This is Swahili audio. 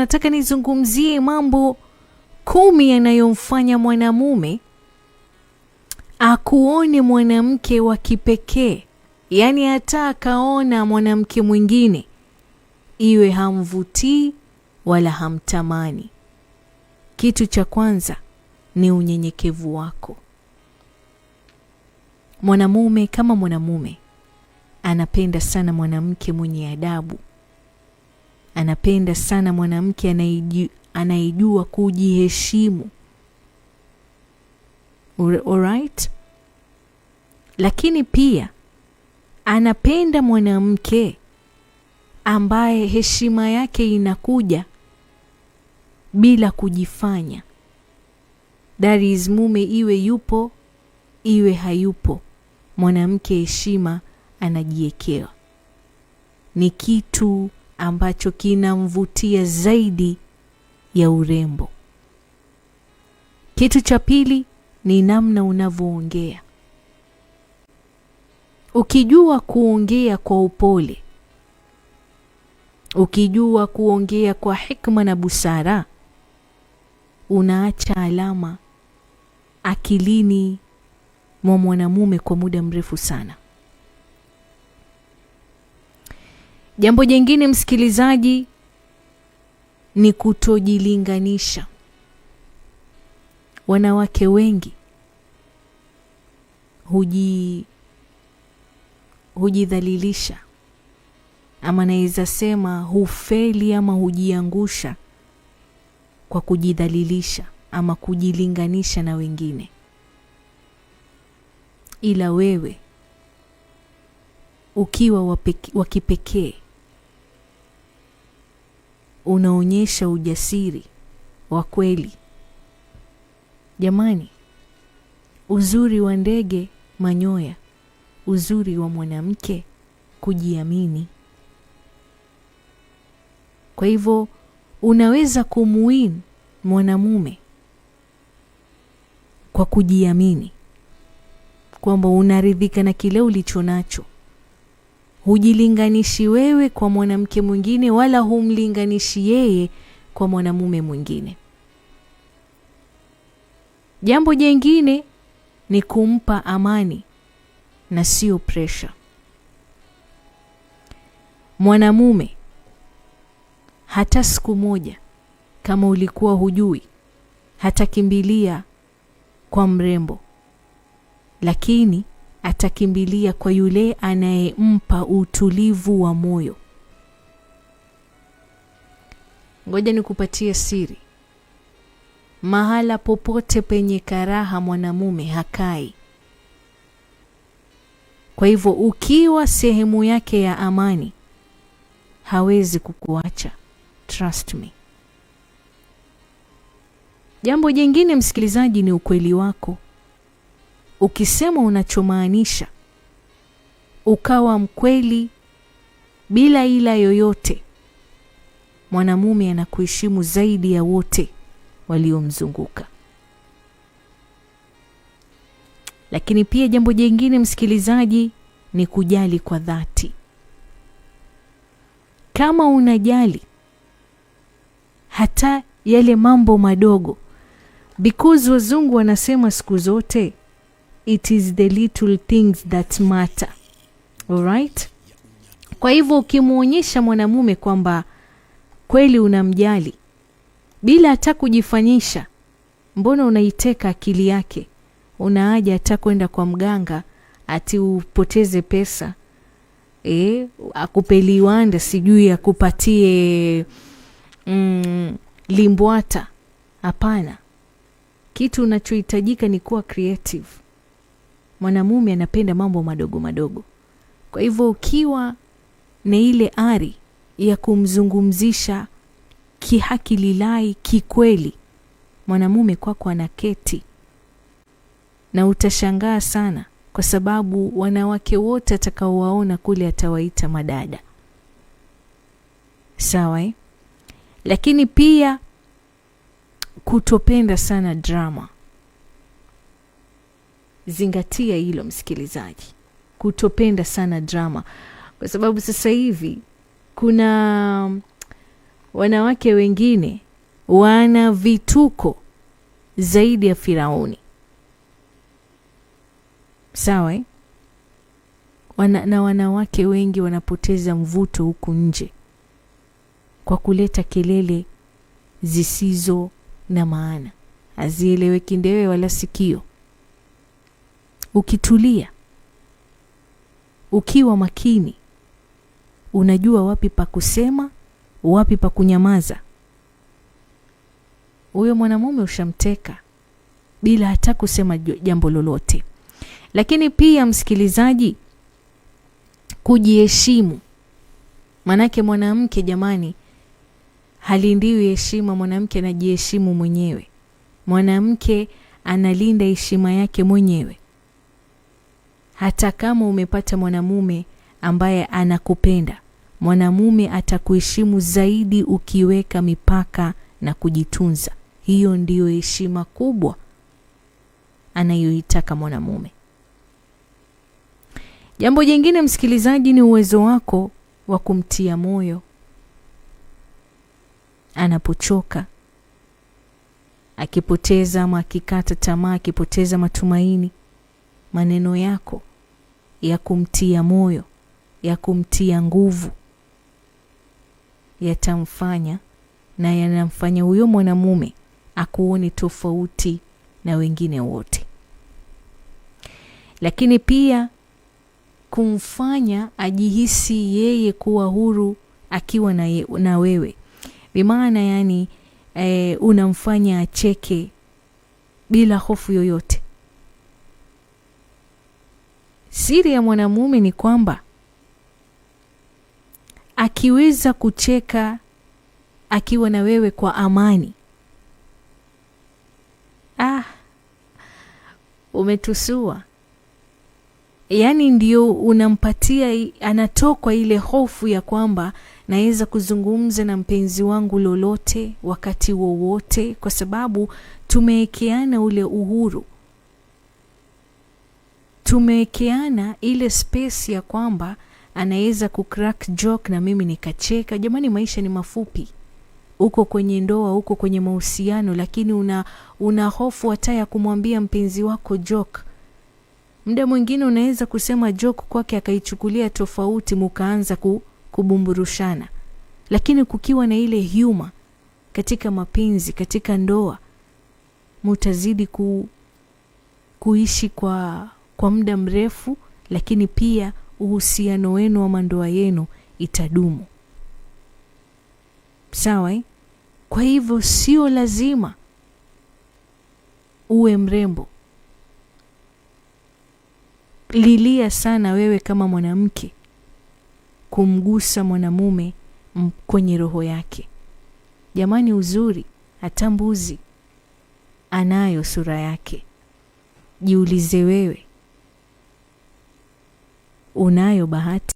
Nataka nizungumzie mambo 10 yanayomfanya mwanamume akuone mwanamke wa kipekee. Yaani hata akaona mwanamke mwingine iwe hamvutii wala hamtamani. Kitu cha kwanza ni unyenyekevu wako. Mwanamume kama mwanamume anapenda sana mwanamke mwenye adabu. Anapenda sana mwanamke anayejua kujiheshimu. Alright? Lakini pia anapenda mwanamke ambaye heshima yake inakuja bila kujifanya. That is, mume iwe yupo iwe hayupo, mwanamke heshima anajiekea. Ni kitu ambacho kinamvutia zaidi ya urembo. Kitu cha pili ni namna unavyoongea. Ukijua kuongea kwa upole, ukijua kuongea kwa hikma na busara, unaacha alama akilini mwa mwanamume kwa muda mrefu sana. Jambo jingine msikilizaji ni kutojilinganisha. Wanawake wengi hujidhalilisha, ama naweza sema hufeli ama hujiangusha kwa kujidhalilisha ama kujilinganisha na wengine. Ila wewe ukiwa wa kipekee unaonyesha ujasiri wa kweli. Jamani, uzuri wa ndege manyoya, uzuri wa mwanamke kujiamini. Kwa hivyo unaweza kumuwin mwanamume kwa kujiamini, kwamba unaridhika na kile ulicho nacho. Hujilinganishi wewe kwa mwanamke mwingine, wala humlinganishi yeye kwa mwanamume mwingine. Jambo jingine ni kumpa amani na sio pressure. Mwanamume hata siku moja, kama ulikuwa hujui, hatakimbilia kwa mrembo, lakini atakimbilia kwa yule anayempa utulivu wa moyo. Ngoja nikupatie siri. Mahala popote penye karaha mwanamume hakai. Kwa hivyo ukiwa sehemu yake ya amani, hawezi kukuacha. Trust me. Jambo jingine msikilizaji ni ukweli wako. Ukisema unachomaanisha, ukawa mkweli bila ila yoyote, mwanamume anakuheshimu zaidi ya wote waliomzunguka. Lakini pia jambo jingine msikilizaji ni kujali kwa dhati. Kama unajali hata yale mambo madogo, because wazungu wanasema siku zote it is the little things that matter. Alright? Kwa hivyo ukimuonyesha mwanamume kwamba kweli unamjali bila hata kujifanyisha, mbona unaiteka akili yake? Unaaja hata kwenda kwa mganga ati upoteze pesa, akupe liwanda, sijui akupatie limbwata. Hapana. Kitu unachohitajika ni kuwa creative. Mwanamume anapenda mambo madogo madogo. Kwa hivyo ukiwa na ile ari ya kumzungumzisha kihaki lilai kikweli, mwanamume kwako anaketi. Na utashangaa sana, kwa sababu wanawake wote atakaowaona kule atawaita madada. Sawa? Lakini pia kutopenda sana drama. Zingatia hilo msikilizaji. Kutopenda sana drama. Kwa sababu sasa hivi wanawake wengine wana vituko zaidi ya Firauni. Sawa eh? Na wanawake wengi wanapoteza mvuto huku nje kwa kuleta kelele zisizo na maana, hazieleweki ndewe wala sikio. Ukitulia, ukiwa makini, unajua wapi pa kusema, wapi pa kunyamaza, huyo mwanamume ushamteka bila hata kusema jambo lolote. Lakini pia msikilizaji, kujiheshimu. Manake mwanamke jamani halindiwi heshima, mwanamke anajiheshimu mwenyewe. Mwanamke analinda heshima yake mwenyewe. Hata kama umepata mwanamume ambaye anakupenda, mwanamume atakuheshimu zaidi ukiweka mipaka na kujitunza. Hiyo ndiyo heshima kubwa anayoitaka mwanamume. Jambo jingine msikilizaji ni uwezo wako wa kumtia moyo anapochoka, akipoteza ama akikata tamaa, akipoteza matumaini. Maneno yako ya kumtia moyo, ya kumtia nguvu, yatamfanya na yanamfanya huyo mwanamume akuone tofauti na wengine wote. Lakini pia kumfanya ajihisi yeye kuwa huru akiwa na wewe. Bimaana yani unamfanya acheke bila hofu yoyote. Siri ya mwanamume ni kwamba akiweza kucheka akiwa na wewe kwa amani, umetusua. Yani ndio unampatia, anatokwa ile hofu ya kwamba naweza kuzungumza na mpenzi wangu lolote wakati wowote, kwa sababu tumewekeana ule uhuru. Tumewekeana ile space ya kwamba anaweza kucrack joke na mimi nikacheka. Jamani, maisha ni mafupi. Uko kwenye ndoa, uko kwenye mahusiano, lakini una hofu hata ya kumwambia mpenzi wako joke. Muda mwingine unaweza kusema joke kwake akaichukulia tofauti, mkaanza kubumburushana. Lakini kukiwa na ile humor katika mapenzi, katika ndoa, mtazidi kuishi kwa muda mrefu, lakini pia uhusiano wenu wa ndoa yenu itadumu. Sawa eh? Kwa hivyo sio lazima uwe mrembo. Lilia sana wewe kama mwanamke kumgusa mwanamume kwenye roho yake. Jamani, uzuri hata mbuzi anayo sura yake. Jiulize wewe, unayo bahati?